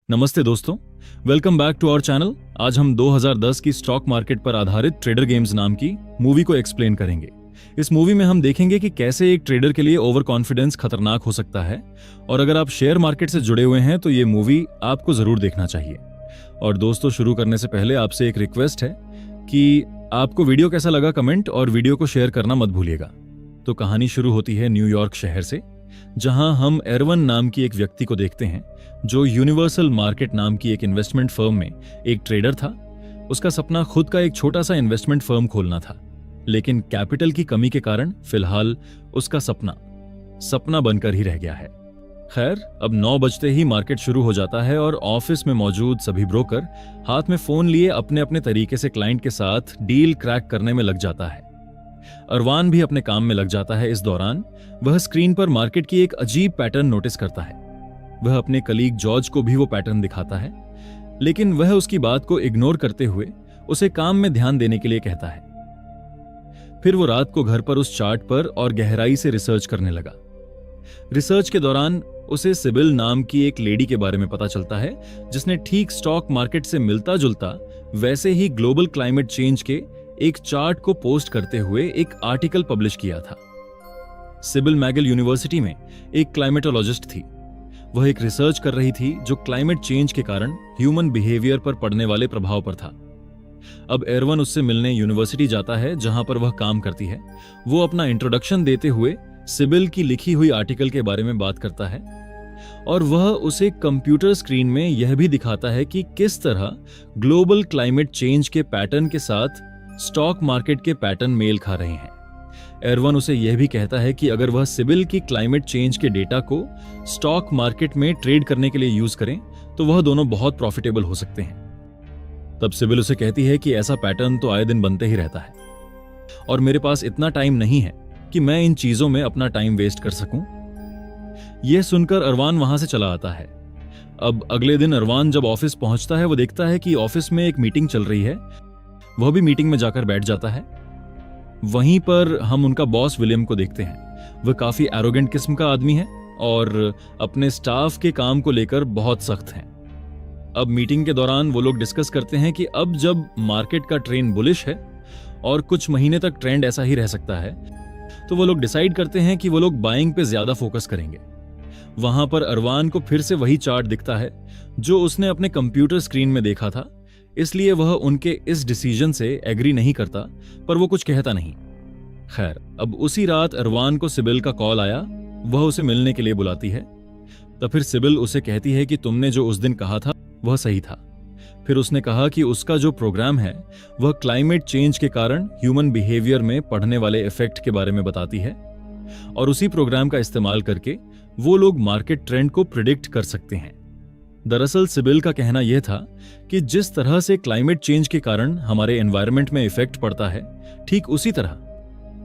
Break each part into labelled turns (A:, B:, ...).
A: नमस्ते दोस्तों, welcome back to our channel. आज हम 2010 की स्टॉक मार्केट पर आधारित ट्रेडर गेम्स नाम की मूवी को एक्सप्लेन करेंगे। इस मूवी में हम देखेंगे कि कैसे एक ट्रेडर के लिए ओवर कॉन्फिडेंस खतरनाक हो सकता है, और अगर आप शेयर मार्केट से जुड़े हुए हैं तो ये मूवी आपको जरूर देखना चाहिए। और दोस्तों, शुरू करने से पहले आपसे एक रिक्वेस्ट है कि आपको वीडियो कैसा लगा कमेंट और वीडियो को शेयर करना मत भूलिएगा। तो कहानी शुरू होती है न्यूयॉर्क शहर से, जहां हम एरवन नाम की एक व्यक्ति को देखते हैं जो यूनिवर्सल मार्केट नाम की एक इन्वेस्टमेंट फर्म में एक ट्रेडर था। उसका सपना खुद का एक छोटा सा इन्वेस्टमेंट फर्म खोलना था, लेकिन कैपिटल की कमी के कारण फिलहाल उसका सपना बनकर ही रह गया है। खैर, अब 9 बजते ही मार्केट शुरू हो जाता है और ऑफिस में मौजूद सभी ब्रोकर हाथ में फोन लिए अपने अपने तरीके से क्लाइंट के साथ डील क्रैक करने में लग जाता है। अरवान भी अपने काम में लग जाता है। इस दौरान वह स्क्रीन पर मार्केट की एक अजीब पैटर्न नोटिस करता है। वह अपने कलीग जॉर्ज को भी वो पैटर्न दिखाता है, लेकिन वह उसकी बात को इग्नोर करते हुए उसे काम में ध्यान देने के लिए कहता है। फिर वो रात को घर पर उस चार्ट पर और गहराई से रिसर्च करने लगा। रिसर्च के दौरान उसे सिबिल नाम की एक लेडी के बारे में पता चलता है, जिसने ठीक स्टॉक मार्केट से मिलता जुलता वैसे ही ग्लोबल क्लाइमेट चेंज के एक चार्ट को पोस्ट करते हुए एक आर्टिकल पब्लिश किया था। सिबिल मैगिल यूनिवर्सिटी में एक क्लाइमेटोलॉजिस्ट थी। वह एक रिसर्च कर रही थी जो क्लाइमेट चेंज के कारण ह्यूमन बिहेवियर पर पड़ने वाले प्रभाव पर था। अब एरवन उससे मिलने यूनिवर्सिटी जाता है जहां पर वह काम करती है। वो अपना इंट्रोडक्शन देते हुए सिबिल की लिखी हुई आर्टिकल के बारे में बात करता है, और वह उसे कंप्यूटर स्क्रीन में यह भी दिखाता है कि किस तरह ग्लोबल क्लाइमेट चेंज के पैटर्न के साथ स्टॉक मार्केट के पैटर्न मेल खा रहे हैं। एरवन उसे यह भी कहता है कि अगर वह सिबिल की क्लाइमेट चेंज के डेटा को स्टॉक मार्केट में ट्रेड करने के लिए यूज करें तो वह दोनों बहुत प्रॉफिटेबल हो सकते हैं। तब सिबिल उसे कहती है कि ऐसा पैटर्न तो आए दिन बनते ही रहता है, और मेरे पास इतना टाइम नहीं है कि मैं इन चीजों में अपना टाइम वेस्ट कर सकूं। यह सुनकर अरवान वहां से चला आता है। अब अगले दिन अरवान जब ऑफिस पहुंचता है, वो देखता है कि ऑफिस में एक मीटिंग चल रही है। वह भी मीटिंग में जाकर बैठ जाता है। वहीं पर हम उनका बॉस विलियम को देखते हैं। वह काफी एरोगेंट किस्म का आदमी है और अपने स्टाफ के काम को लेकर बहुत सख्त हैं। अब मीटिंग के दौरान वो लोग डिस्कस करते हैं कि अब जब मार्केट का ट्रेंड बुलिश है और कुछ महीने तक ट्रेंड ऐसा ही रह सकता है, तो वो लोग डिसाइड करते हैं कि वो लोग बाइंग पे ज्यादा फोकस करेंगे। वहां पर अरवान को फिर से वही चार्ट दिखता है जो उसने अपने कंप्यूटर स्क्रीन में देखा था, इसलिए वह उनके इस डिसीजन से एग्री नहीं करता, पर वो कुछ कहता नहीं। खैर, अब उसी रात अरवान को सिबिल का कॉल आया। वह उसे मिलने के लिए बुलाती है। तब फिर सिबिल उसे कहती है कि तुमने जो उस दिन कहा था वह सही था। फिर उसने कहा कि उसका जो प्रोग्राम है वह क्लाइमेट चेंज के कारण ह्यूमन बिहेवियर में पड़ने वाले इफेक्ट के बारे में बताती है, और उसी प्रोग्राम का इस्तेमाल करके वो लोग मार्केट ट्रेंड को प्रिडिक्ट कर सकते हैं। दरअसल सिबिल का कहना यह था कि जिस तरह से क्लाइमेट चेंज के कारण हमारे एनवायरनमेंट में इफेक्ट पड़ता है, ठीक उसी तरह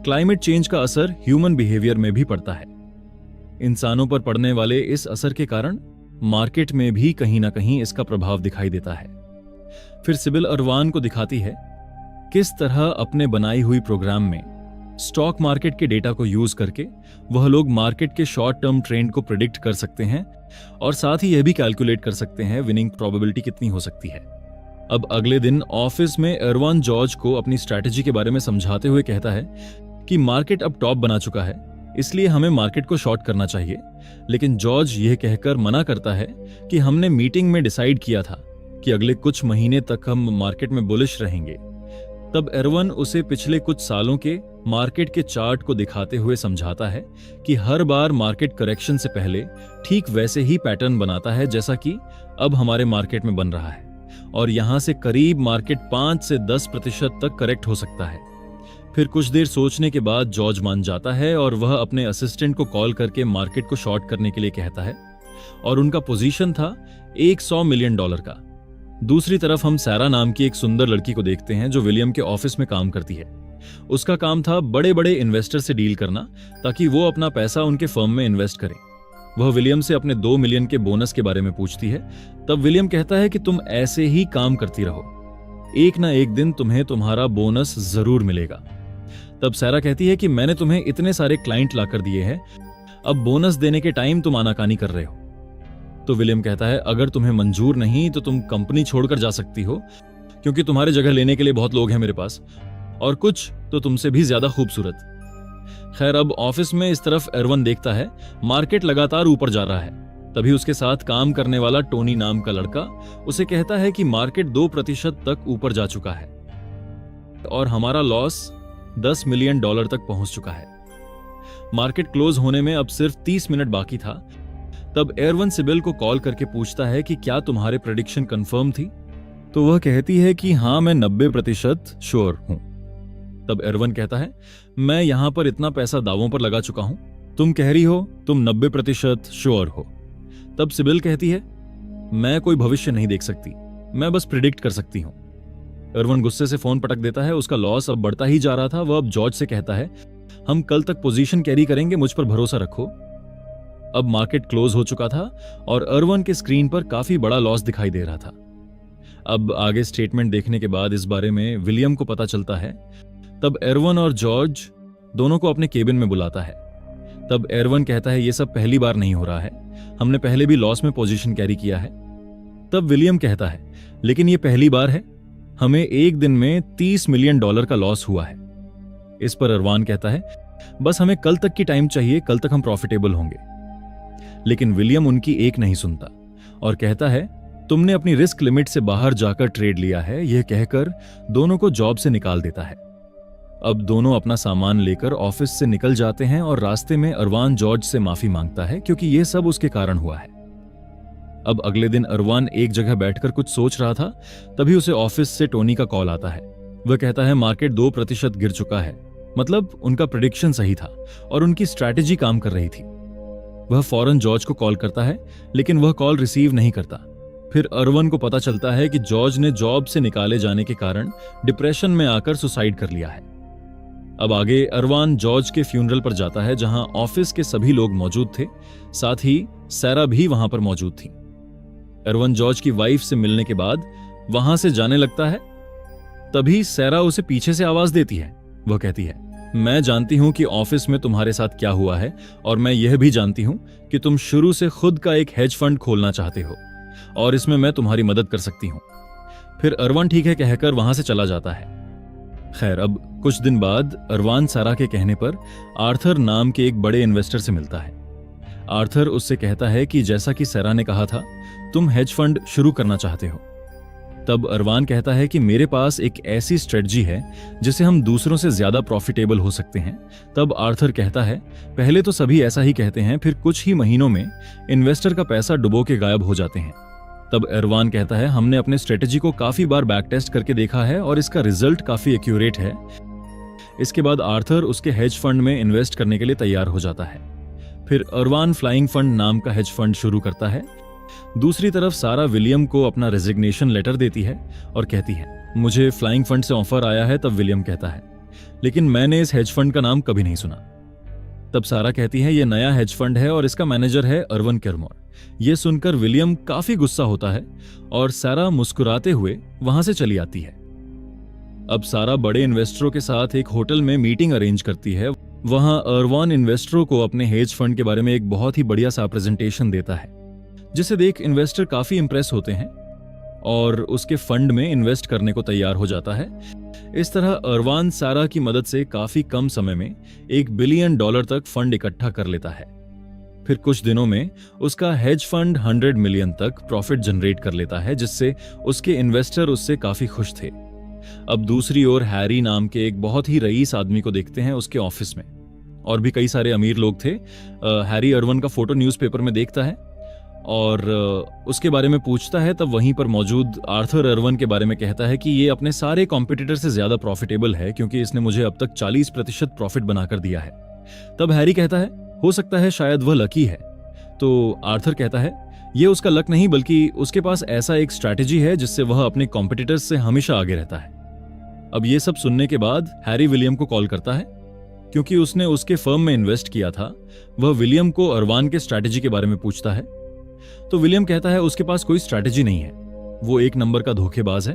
A: क्लाइमेट चेंज का असर ह्यूमन बिहेवियर में भी पड़ता है। इंसानों पर पड़ने वाले इस असर के कारण मार्केट में भी कहीं ना कहीं इसका प्रभाव दिखाई देता है। फिर सिबिल अरवान को दिखाती है किस तरह अपने बनाई हुई प्रोग्राम में स्टॉक मार्केट के डेटा को यूज करके वह लोग मार्केट के शॉर्ट टर्म ट्रेंड को प्रिडिक्ट कर सकते हैं, और साथ ही यह भी कैलकुलेट कर सकते हैं विनिंग प्रोबेबिलिटी कितनी हो सकती है। अब अगले दिन ऑफिस में एरवन जॉर्ज को अपनी स्ट्रैटेजी के बारे में समझाते हुए कहता है कि मार्केट अब टॉप बना चुका है, इसलिए हमें मार्केट को शॉर्ट करना चाहिए। लेकिन जॉर्ज यह कहकर मना करता है कि हमने मीटिंग में डिसाइड किया था कि अगले कुछ महीने तक हम मार्केट में बुलिश रहेंगे। तब एरवन उसे पिछले कुछ सालों के मार्केट के चार्ट को दिखाते हुए समझाता है कि हर बार मार्केट करेक्शन से पहले ठीक वैसे ही पैटर्न बनाता है जैसा कि अब हमारे मार्केट में बन रहा है, और यहां से करीब मार्केट 5 से 10% तक करेक्ट हो सकता है। फिर कुछ देर सोचने के बाद जॉर्ज मान जाता है और वह अपने असिस्टेंट को कॉल करके मार्केट को शॉर्ट करने के लिए कहता है, और उनका पोजीशन था $100 मिलियन का। दूसरी तरफ हम सैरा नाम की एक सुंदर लड़की को देखते हैं जो विलियम के ऑफिस में काम करती है। उसका काम था बड़े बड़े इन्वेस्टर से डील करना, ताकि वो अपना पैसा उनके फर्म में इन्वेस्ट करें। वह विलियम से अपने 2 मिलियन के बोनस के बारे में पूछती है। तब विलियम कहता है कि तुम ऐसे ही काम करती रहो, एक ना एक दिन तुम्हें तुम्हारा बोनस जरूर मिलेगा। तब सैरा कहती है कि मैंने तुम्हें इतने सारे क्लाइंट लाकर दिए हैं, अब बोनस देने के टाइम तुम आनाकानी कर रहे हो। तो विलियम कहता है, अगर तुम्हें मंजूर नहीं तो तुम कंपनी छोड़कर जा सकती हो, क्योंकि तुम्हारे जगह लेने के लिए बहुत लोग हैं मेरे पास, और कुछ तो तुमसे भी ज्यादा खूबसूरत। खैर, अब ऑफिस में इस तरफ एरवन देखता है मार्केट लगातार ऊपर जा रहा है। तभी उसके साथ काम करने वाला टोनी नाम का लड़का उसे कहता है कि मार्केट 2% तक ऊपर जा चुका है और हमारा लॉस $10 मिलियन तक पहुंच चुका है। मार्केट क्लोज होने में अब सिर्फ 30 मिनट बाकी था। तब एरवन सिबिल को कॉल करके पूछता है कि क्या तुम्हारे प्रेडिक्शन कंफर्म थी? तो वह कहती है कि हाँ, मैं 90% श्योर हूं। तब एरवन कहता है, मैं यहां पर इतना पैसा दावों पर लगा चुका हूं, तुम कह रही हो तुम 90% श्योर हो। तब सिबिल कहती है, मैं कोई भविष्य नहीं देख सकती, मैं बस प्रिडिक्ट कर सकती हूं। एरवन गुस्से से फोन पटक देता है। उसका लॉस अब बढ़ता ही जा रहा था। वह अब जॉर्ज से कहता है, हम कल तक पोजीशन कैरी करेंगे, मुझ पर भरोसा रखो। अब मार्केट क्लोज हो चुका था और एरवन के स्क्रीन पर काफी बड़ा लॉस दिखाई दे रहा था। अब आगे स्टेटमेंट देखने के बाद इस बारे में विलियम को पता चलता है। तब एरवन और जॉर्ज दोनों को अपने केबिन में बुलाता है। तब एरवन कहता है, यह सब पहली बार नहीं हो रहा है, हमने पहले भी लॉस में पोजीशन कैरी किया है। तब विलियम कहता है, लेकिन यह पहली बार है, हमें एक दिन में $30 मिलियन का लॉस हुआ है। इस पर एरवन कहता है, बस हमें कल तक की टाइम चाहिए, कल तक हम प्रॉफिटेबल होंगे। लेकिन विलियम उनकी एक नहीं सुनता और कहता है, तुमने अपनी रिस्क लिमिट से बाहर जाकर ट्रेड लिया है। यह कहकर दोनों को जॉब से निकाल देता है। अब दोनों अपना सामान लेकर ऑफिस से निकल जाते हैं और रास्ते में एरवन जॉर्ज से माफी मांगता है, क्योंकि यह सब उसके कारण हुआ है। अब अगले दिन एरवन एक जगह बैठकर कुछ सोच रहा था। तभी उसे ऑफिस से टोनी का कॉल आता है। वह कहता है, मार्केट 2% गिर चुका है, मतलब उनका प्रेडिक्शन सही था और उनकी स्ट्रैटेजी काम कर रही थी। वह फौरन जॉर्ज को कॉल करता है, लेकिन वह कॉल रिसीव नहीं करता। फिर एरवन को पता चलता है कि जॉर्ज ने जॉब से निकाले जाने के कारण डिप्रेशन में आकर सुसाइड कर लिया है। अब आगे एरवन जॉर्ज के फ्यूनरल पर जाता है, जहां ऑफिस के सभी लोग मौजूद थे, साथ ही सैरा भी वहां पर मौजूद थी। एरवन जॉर्ज की वाइफ से मिलने के बाद वहां से जाने लगता है। तभी सैरा उसे पीछे से आवाज देती है। वह कहती है, मैं जानती हूं कि ऑफिस में तुम्हारे साथ क्या हुआ है, और मैं यह भी जानती हूं कि तुम शुरू से खुद का एक हेज फंड खोलना चाहते हो और इसमें मैं तुम्हारी मदद कर सकती हूं। फिर एरवन ठीक है कहकर वहां से चला जाता है। खैर, अब कुछ दिन बाद एरवन सैरा के कहने पर आर्थर नाम के एक बड़े इन्वेस्टर से मिलता है। आर्थर उससे कहता है कि जैसा कि सैरा ने कहा था, तुम हेज फंड शुरू करना चाहते हो। तब एरवन कहता है कि मेरे पास एक ऐसी स्ट्रेटजी है जिससे हम दूसरों से ज्यादा प्रॉफिटेबल हो सकते हैं। तब आर्थर कहता है, पहले तो सभी ऐसा ही कहते हैं, फिर कुछ ही महीनों में इन्वेस्टर का पैसा डुबो के गायब हो जाते हैं। तब एरवन कहता है, हमने अपने स्ट्रेटजी को काफी बार बैक टेस्ट करके देखा है और इसका रिजल्ट काफी एक्यूरेट है। इसके बाद आर्थर उसके हेज फंड में इन्वेस्ट करने के लिए तैयार हो जाता है। फिर एरवन फ्लाइंग फंड नाम का हेज फंड शुरू करता है। दूसरी तरफ सारा विलियम को अपना रेजिग्नेशन लेटर देती है और कहती है, मुझे फ्लाइंग फंड से ऑफर आया है। तब विलियम कहता है, लेकिन मैंने इस हेज फंड का नाम कभी नहीं सुना। तब सारा कहती है, यह नया हेज फंड है और इसका मैनेजर है एरवन केरमोर। यह सुनकर विलियम काफी गुस्सा होता है और सारा मुस्कुराते हुए वहां से चली आती है। अब सारा बड़े इन्वेस्टरों के साथ एक होटल में मीटिंग अरेंज करती है। वहां एरवन इन्वेस्टरों को अपने हेज फंड के बारे में एक बहुत ही बढ़िया सा प्रेजेंटेशन देता है, जिसे देख इन्वेस्टर काफी इंप्रेस होते हैं और उसके फंड में इन्वेस्ट करने को तैयार हो जाता है। इस तरह एरवन सारा की मदद से काफी कम समय में $1 बिलियन तक फंड इकट्ठा कर लेता है। फिर कुछ दिनों में उसका हेज फंड 100 मिलियन तक प्रॉफिट जनरेट कर लेता है, जिससे उसके इन्वेस्टर उससे काफी खुश थे। अब दूसरी ओर हैरी नाम के एक बहुत ही रईस आदमी को देखते हैं उसके ऑफिस में। और भी कई सारे अमीर लोग थे। हैरी एरवन का फोटो न्यूज़पेपर में देखता है और उसके बारे में पूछता है। तब वहीं पर मौजूद आर्थर एरवन के बारे में कहता है कि ये अपने सारे कॉम्पिटिटर से ज्यादा प्रॉफिटेबल है, क्योंकि इसने मुझे अब तक 40% प्रॉफिट बनाकर दिया है। तब हैरी कहता है, हो सकता है शायद वह लकी है। तो आर्थर कहता है, ये उसका लक नहीं, बल्कि उसके पास ऐसा एक स्ट्रैटेजी है जिससे वह अपने कॉम्पिटिटर्स से हमेशा आगे रहता है। अब ये सब सुनने के बाद हैरी विलियम को कॉल करता है, क्योंकि उसने उसके फर्म में इन्वेस्ट किया था। वह विलियम को एरवन के स्ट्रैटेजी के बारे में पूछता है। तो विलियम कहता है उसके पास कोई स्ट्रैटेजी नहीं है, वो एक नंबर का धोखेबाज है।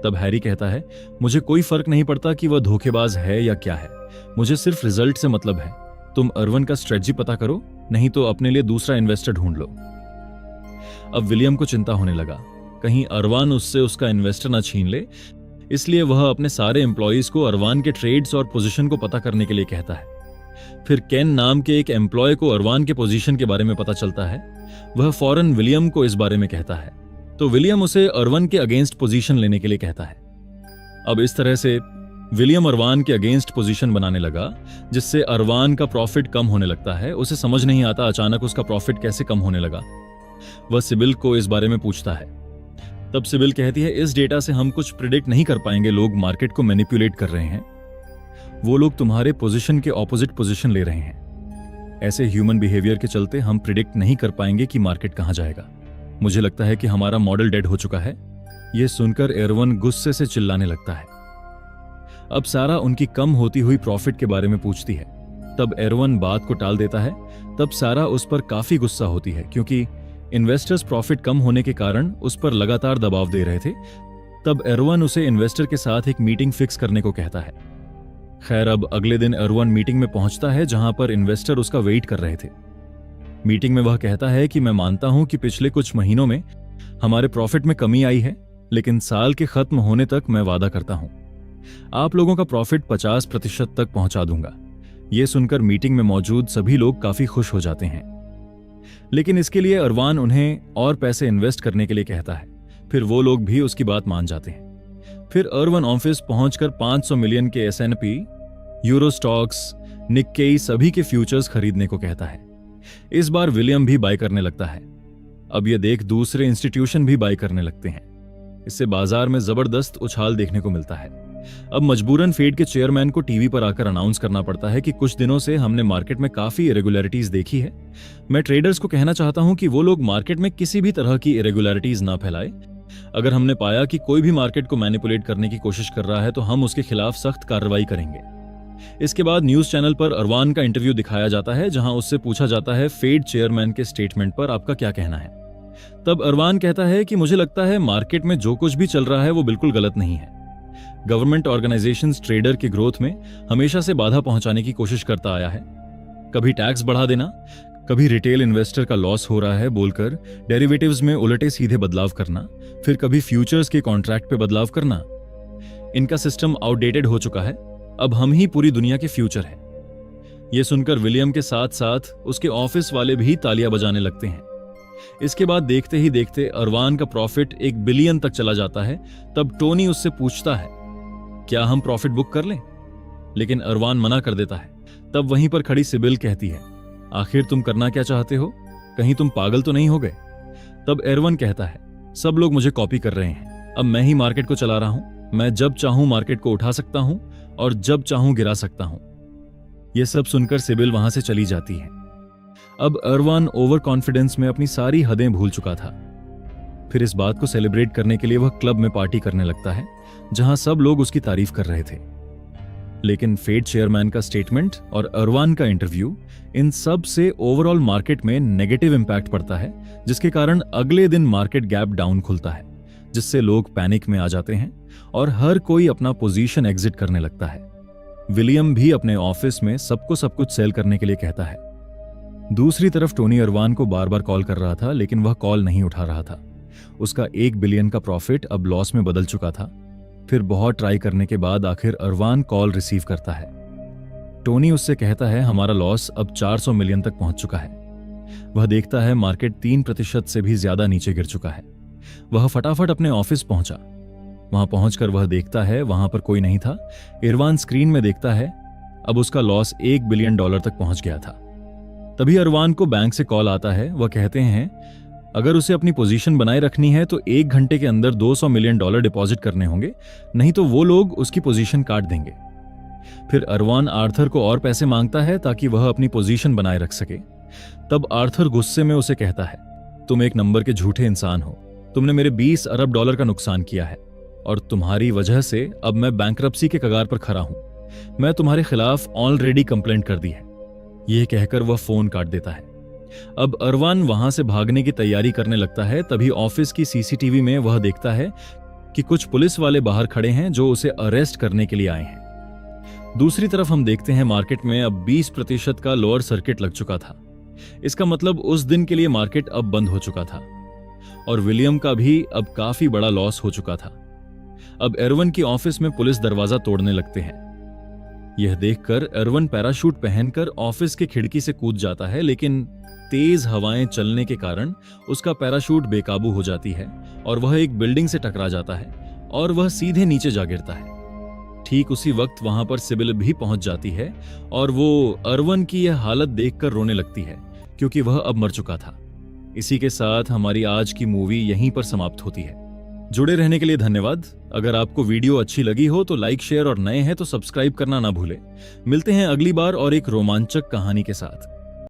A: तब हैरी कहता है, मुझे कोई फर्क नहीं पड़ता कि वह धोखेबाज है या क्या है, मुझे सिर्फ रिजल्ट से मतलब है। तुम एरवन का स्ट्रैटेजी पता करो, नहीं तो अपने लिए दूसरा इन्वेस्टर ढूंढ लो। अब विलियम को चिंता होने लगा, कहीं अरवान उससे उसका इन्वेस्टर ना छीन ले, इसलिए वह अपने सारे एम्प्लॉयज को अरवान के ट्रेड्स और पोजीशन को पता करने के लिए कहता है। फिर केन नाम के एक एम्प्लॉय को अरवान के पोजीशन के बारे में पता चलता है। वह फौरन विलियम को इस बारे में कहता है, तो विलियम उसे अरवान के अगेंस्ट पोजीशन लेने के लिए कहता है। अब इस तरह से विलियम अरवान के अगेंस्ट पोजीशन बनाने लगा, जिससे अरवान का प्रॉफिट कम होने लगता है। उसे समझ नहीं आता अचानक उसका प्रॉफिट कैसे कम होने लगा। वह सिबिल को इस बारे में पूछता है। तब सिबिल कहती है, इस डेटा से हम कुछ प्रिडिक्ट नहीं कर पाएंगे, लोग मार्केट को मैनिपुलेट कर रहे हैं, वो लोग तुम्हारे पोजीशन के ऑपोजिट पोजीशन ले रहे हैं। ऐसे ह्यूमन बिहेवियर के चलते हम प्रिडिक्ट नहीं कर पाएंगे कि मार्केट कहां जाएगा। मुझे लगता है कि हमारा मॉडल डेड हो चुका है। यह सुनकर एरवन गुस्से से चिल्लाने लगता है। अब सारा उनकी कम होती हुई प्रॉफिट के बारे में पूछती है। तब एरवन बात को टाल देता है। तब सारा उस पर काफी गुस्सा होती है, क्योंकि इन्वेस्टर्स प्रॉफिट कम होने के कारण उस पर लगातार दबाव दे रहे थे। तब एरवन उसे इन्वेस्टर के साथ एक मीटिंग फिक्स करने को कहता है। खैर, अब अगले दिन एरवन मीटिंग में पहुंचता है, जहां पर इन्वेस्टर उसका वेट कर रहे थे। मीटिंग में वह कहता है कि मैं मानता हूं कि पिछले कुछ महीनों में हमारे प्रॉफिट में कमी आई है, लेकिन साल के खत्म होने तक मैं वादा करता हूं आप लोगों का प्रॉफिट 50% तक पहुंचा दूंगा। यह सुनकर मीटिंग में मौजूद सभी लोग काफी खुश हो जाते हैं, लेकिन इसके लिए अरवान उन्हें और पैसे इन्वेस्ट करने के लिए कहता है। फिर वो लोग भी उसकी बात मान जाते हैं। फिर अरवान ऑफिस पहुंचकर 500 मिलियन के S&P, यूरो स्टॉक्स, निक्केई सभी के फ्यूचर्स खरीदने को कहता है। इस बार विलियम भी बाय करने लगता है। अब यह देख दूसरे इंस्टीट्यूशन भी बाय करने लगते हैं। इससे बाजार में जबरदस्त उछाल देखने को मिलता है। अब मजबूरन फेड के चेयरमैन को टीवी पर आकर अनाउंस करना पड़ता है कि कुछ दिनों से हमने मार्केट में काफी इरेगुलरिटीज देखी है। मैं ट्रेडर्स को कहना चाहता हूं कि वो लोग मार्केट में किसी भी तरह की इरेगुलरिटीज ना फैलाए। अगर हमने पाया कि कोई भी मार्केट को मैनिपुलेट करने की कोशिश कर रहा है तो हम उसके खिलाफ सख्त कार्रवाई करेंगे। इसके बाद न्यूज चैनल पर अरवान का इंटरव्यू दिखाया जाता है, जहां उससे पूछा जाता है फेड चेयरमैन के स्टेटमेंट पर आपका क्या कहना है। तब अरवान कहता है कि मुझे लगता है मार्केट में जो कुछ भी चल रहा है वो बिल्कुल गलत नहीं है। गवर्नमेंट ऑर्गेनाइजेशंस ट्रेडर के ग्रोथ में हमेशा से बाधा पहुंचाने की कोशिश करता आया है। कभी टैक्स बढ़ा देना, कभी रिटेल इन्वेस्टर का लॉस हो रहा है बोलकर डेरिवेटिव्स में उलटे सीधे बदलाव करना, फिर कभी फ्यूचर्स के कॉन्ट्रैक्ट पे बदलाव करना। इनका सिस्टम आउटडेटेड हो चुका है। अब हम ही पूरी दुनिया के फ्यूचर हैं। यह सुनकर विलियम के साथ साथ उसके ऑफिस वाले भी तालियां बजाने लगते हैं। इसके बाद देखते ही देखते अरवान का प्रॉफिट 1 बिलियन तक चला जाता है। तब टोनी उससे पूछता है, क्या हम प्रॉफिट बुक कर लें? लेकिन अरवान मना कर देता है। तब वहीं पर खड़ी सिबिल कहती है, आखिर तुम करना क्या चाहते हो? कहीं तुम पागल तो नहीं हो गए? तब एरवन कहता है, सब लोग मुझे कॉपी कर रहे हैं। अब मैं ही मार्केट को चला रहा हूं। मैं जब चाहूं मार्केट को उठा सकता हूं और जब चाहूं गिरा सकता हूं। यह सब सुनकर सिबिल वहां से चली जाती है। अब अरवान ओवर कॉन्फिडेंस में अपनी सारी हदें भूल चुका था। फिर इस बात को सेलिब्रेट करने के लिए वह क्लब में पार्टी करने लगता है, जहां सब लोग उसकी तारीफ कर रहे थे। लेकिन फेड चेयरमैन का स्टेटमेंट और अरवान का इंटरव्यू, इन सब से ओवरऑल मार्केट में नेगेटिव इंपैक्ट पड़ता है, जिसके कारण अगले दिन मार्केट गैप डाउन खुलता है, जिससे लोग पैनिक में आ जाते हैं और हर कोई अपना पोजीशन एग्जिट करने लगता है। विलियम भी अपने ऑफिस में सबको सब कुछ सेल करने के लिए कहता है। दूसरी तरफ टोनी अरवान को बार बार कॉल कर रहा था, लेकिन वह कॉल नहीं उठा रहा था। उसका 1 बिलियन का प्रॉफिट अब लॉस में बदल चुका था। फिर बहुत ट्राई करने के बाद आखिर अरवान कॉल रिसीव करता है। टोनी उससे कहता है, हमारा लॉस अब 400 मिलियन तक पहुंच चुका है। वह देखता है मार्केट 3% से भी ज्यादा नीचे गिर चुका है। वह फटाफट अपने ऑफिस पहुंचा। वहां पहुंचकर वह देखता है वहां पर कोई नहीं था। इरवान स्क्रीन में देखता है अब उसका लॉस $1 बिलियन तक पहुंच गया था। तभी अरवान को बैंक से कॉल आता है। वह कहते हैं अगर उसे अपनी पोजीशन बनाए रखनी है तो 1 घंटे के अंदर $200 मिलियन डिपॉजिट करने होंगे, नहीं तो वो लोग उसकी पोजीशन काट देंगे। फिर अरवान आर्थर को और पैसे मांगता है ताकि वह अपनी पोजीशन बनाए रख सके। तब आर्थर गुस्से में उसे कहता है, तुम एक नंबर के झूठे इंसान हो। तुमने मेरे $20 अरब का नुकसान किया है और तुम्हारी वजह से अब मैं बैंकरप्सी के कगार पर खड़ा हूं। मैं तुम्हारे खिलाफ ऑलरेडी कंप्लेंट कर दी है। यह कहकर वह फोन काट देता है। अब अरवान वहां से भागने की तैयारी करने लगता है। तभी ऑफिस की सीसीटीवी में वह देखता है कि कुछ पुलिस वाले बाहर खड़े हैं जो उसे अरेस्ट करने के लिए आए हैं। दूसरी तरफ हम देखते हैं मार्केट में अब 20% का लोअर सर्किट लग चुका था। इसका मतलब उस दिन के लिए मार्केट अब बंद हो चुका था। और विलियम का भी अब काफी बड़ा लॉस हो चुका था। अब एरवन की ऑफिस में पुलिस दरवाजा तोड़ने लगते हैं। यह देखकर एरवन पैराशूट पहनकर ऑफिस के खिड़की से कूद जाता है, लेकिन तेज हवाएं चलने के कारण उसका पैराशूट बेकाबू हो जाती है और वह एक बिल्डिंग से टकरा जाता है और वह सीधे नीचे जा गिरता है। ठीक उसी वक्त वहां पर सिबिल भी पहुंच जाती है और वो एरवन की यह हालत देखकर रोने लगती है, क्योंकि वह अब मर चुका था। इसी के साथ हमारी आज की मूवी यहीं पर समाप्त होती है। जुड़े रहने के लिए धन्यवाद। अगर आपको वीडियो अच्छी लगी हो तो लाइक, शेयर और नए हैं तो सब्सक्राइब करना ना भूलें। मिलते हैं अगली बार और एक रोमांचक कहानी के साथ।